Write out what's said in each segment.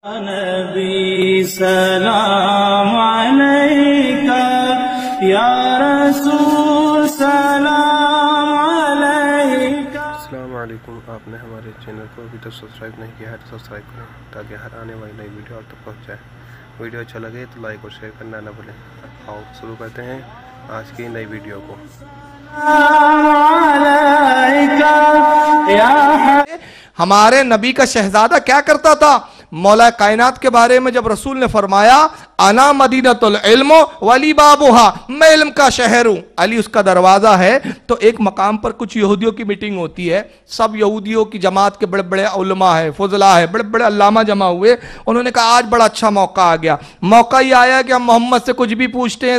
نبی سلام علیکہ یا رسول سلام علیکہ۔ السلام علیکم، آپ نے ہمارے چینل کو ابھی تک سبسکرائب نہیں کیا ہے تو سبسکرائب کریں تاکہ ہر آنے والی نئی ویڈیو آپ تک پہنچ جائے۔ ویڈیو اچھا لگے تو لائک اور شیئر کرنا نہ بھولیں۔ آؤ شروع کرتے ہیں آج کی نئی ویڈیو کو۔ ہمارے نبی کا شہزادہ کیا کرتا تھا؟ مولا کائنات کے بارے میں جب رسول نے فرمایا انا مدینۃ العلم ولی بابوہا، میں علم کا شہر ہوں، علی اس کا دروازہ ہے۔ تو ایک مقام پر کچھ یہودیوں کی میٹنگ ہوتی ہے، سب یہودیوں کی جماعت کے بڑے بڑے علماء ہیں، فضلاء ہیں، بڑے بڑے علامہ جمع ہوئے۔ انہوں نے کہا آج بڑا اچھا موقع آ گیا، موقع یہ آیا کہ ہم محمد سے کچھ بھی پوچھتے ہیں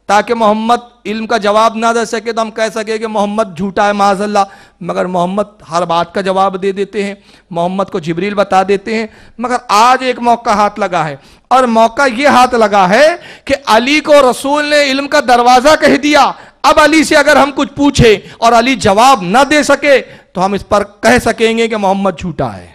تاکہ محمد علم کا جواب نہ دے سکے تو ہم کہہ سکے کہ محمد جھوٹا ہے معاذ اللہ، مگر محمد ہر بات کا جواب دے دیتے ہیں، محمد کو جبریل بتا دیتے ہیں۔ مگر آج ایک موقع ہاتھ لگا ہے، اور موقع یہ ہاتھ لگا ہے کہ علی کو رسول نے علم کا دروازہ کہہ دیا۔ اب علی سے اگر ہم کچھ پوچھیں اور علی جواب نہ دے سکے تو ہم اس پر کہہ سکیں گے کہ محمد جھوٹا ہے۔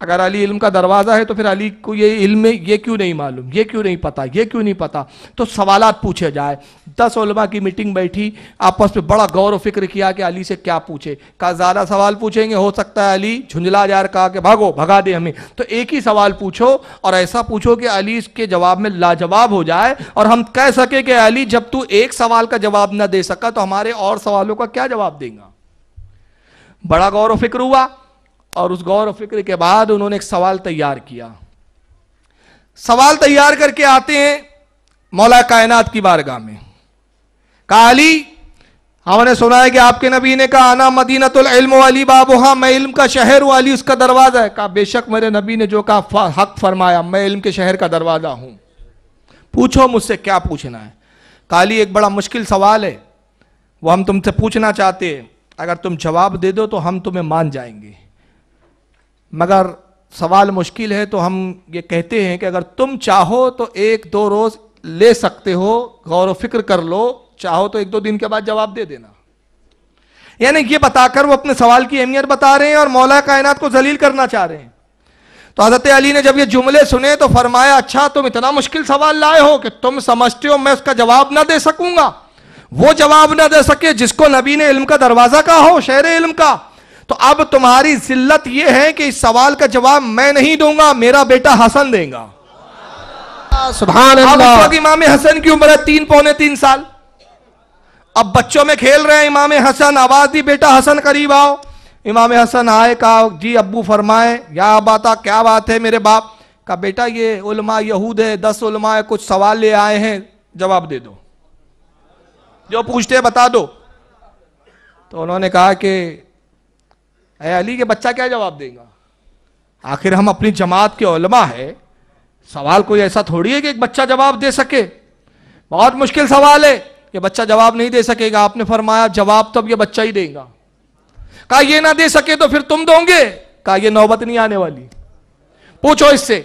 اگر علی علم کا دروازہ ہے تو پھر علی کو یہ علم یہ کیوں نہیں معلوم، یہ کیوں نہیں پتا، یہ کیوں نہیں پتا؟ تو سوالات پوچھے جائے۔ 10 علماء کی میٹنگ بیٹھی، آپس میں بڑا غور و فکر کیا کہ علی سے کیا پوچھے۔ کہا زیادہ سوال پوچھیں گے ہو سکتا ہے علی جھنجلا جائے، کہا کہ بھاگو بھگا دے ہمیں۔ تو ایک ہی سوال پوچھو اور ایسا پوچھو کہ علی اس کے جواب میں لاجواب ہو جائے اور ہم کہہ سکے کہ علی جب تو ایک سوال کا جواب نہ دے سکا تو ہمارے اور سوالوں کا کیا جواب دیں گا؟ بڑا غور و فکر ہوا، اور اس غور و فکر کے بعد انہوں نے ایک سوال تیار کیا۔ سوال تیار کر کے آتے ہیں مولا کائنات کی بارگاہ میں۔ کہا علی، ہم نے سنا ہے کہ آپ کے نبی نے کہا انا مدینۃ العلم ولی بابوہا، میں علم کا شہر ہوں، علی اس کا دروازہ ہے۔ کہا بے شک میرے نبی نے جو کہا حق فرمایا، میں علم کے شہر کا دروازہ ہوں، پوچھو مجھ سے کیا پوچھنا ہے۔ کہا علی ایک بڑا مشکل سوال ہے، وہ ہم تم سے پوچھنا چاہتے ہیں، اگر تم جواب دے دو تو ہم تمہیں مان جائیں گے، مگر سوال مشکل ہے تو ہم یہ کہتے ہیں کہ اگر تم چاہو تو 1-2 روز لے سکتے ہو، غور و فکر کر لو، چاہو تو 1-2 دن کے بعد جواب دے دینا۔ یعنی یہ بتا کر وہ اپنے سوال کی اہمیت بتا رہے ہیں اور مولا کائنات کو ذلیل کرنا چاہ رہے ہیں۔ تو حضرت علی نے جب یہ جملے سنے تو فرمایا اچھا تم اتنا مشکل سوال لائے ہو کہ تم سمجھتے ہو میں اس کا جواب نہ دے سکوں گا؟ وہ جواب نہ دے سکے جس کو نبی نے علم کا دروازہ کہا ہو، شہر علم کا؟ تو اب تمہاری ذلت یہ ہے کہ اس سوال کا جواب میں نہیں دوں گا، میرا بیٹا حسن دے گا۔ سبحان اب اللہ۔ اس وقت امام حسن کی عمر ہے 3-3.25 سال۔ اب بچوں میں کھیل رہے ہیں، امام حسن آواز دی بیٹا حسن قریب آؤ۔ امام حسن آئے، کہا جی ابو فرمائے، یا باتا کیا بات ہے میرے باپ؟ کہا بیٹا یہ علماء یہود ہے، 10 علماء کچھ سوال لے آئے ہیں، جواب دے دو، جو پوچھتے بتا دو۔ تو انہوں نے کہا کہ اے علی کے بچہ کیا جواب دے گا؟ آخر ہم اپنی جماعت کے علماء ہیں، سوال کوئی ایسا تھوڑی ہے کہ ایک بچہ جواب دے سکے، بہت مشکل سوال ہے، یہ بچہ جواب نہیں دے سکے گا۔ آپ نے فرمایا جواب تو اب یہ بچہ ہی دے گا۔ کہا یہ نہ دے سکے تو پھر تم دو گے؟ کہا یہ نوبت نہیں آنے والی، پوچھو اس سے۔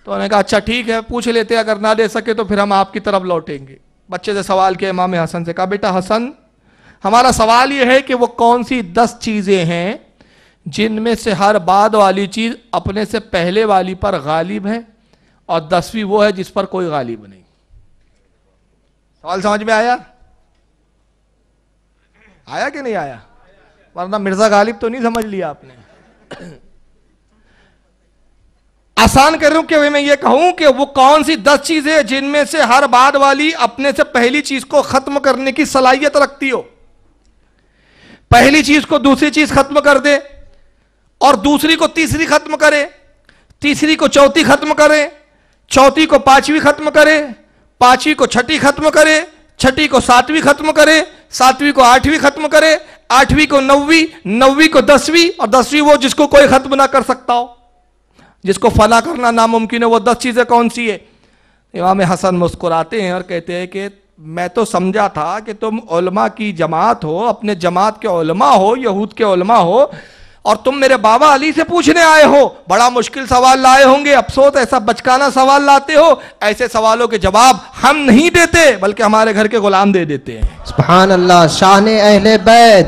تو انہوں نے کہا اچھا ٹھیک ہے پوچھ لیتے، اگر نہ دے سکے تو پھر ہم آپ کی طرف لوٹیں گے۔ بچے سے سوال کیا امام حسن سے، کہا بیٹا حسن ہمارا سوال یہ ہے کہ وہ کون سی 10 چیزیں ہیں جن میں سے ہر بعد والی چیز اپنے سے پہلے والی پر غالب ہے اور 10ویں وہ ہے جس پر کوئی غالب نہیں؟ سوال سمجھ میں آیا؟ آیا کہ نہیں آیا؟ ورنہ مرزا غالب تو نہیں سمجھ لیا آپ نے۔ آسان کروں کہ میں یہ کہوں کہ وہ کون سی 10 چیزیں جن میں سے ہر بعد والی اپنے سے پہلی چیز کو ختم کرنے کی صلاحیت رکھتی ہو، پہلی چیز کو دوسری چیز ختم کر دے اور دوسری کو تیسری ختم کرے، تیسری کو چوتھی ختم کرے، چوتھی کو 5ویں ختم کرے، 5ویں کو 6ٹھی ختم کرے، 6ٹھی کو 7ویں ختم کرے، 7ویں کو 8ویں ختم کرے، 8ویں کو 9ویں، 9ویں کو 10ویں، اور 10ویں وہ جس کو کوئی ختم نہ کر سکتا ہو، جس کو فنا کرنا ناممکن ہے۔ وہ 10 چیزیں کون سی ہے؟ امام حسن مسکراتے ہیں اور کہتے ہیں کہ میں تو سمجھا تھا کہ تم علماء کی جماعت ہو، اپنے جماعت کے علماء ہو، یہود کے علماء ہو، اور تم میرے بابا علی سے پوچھنے آئے ہو، بڑا مشکل سوال لائے ہوں گے، افسوس ایسا بچکانا سوال لاتے ہو۔ ایسے سوالوں کے جواب ہم نہیں دیتے بلکہ ہمارے گھر کے غلام دے دیتے ہیں۔ سبحان اللہ، شان اہل بیت۔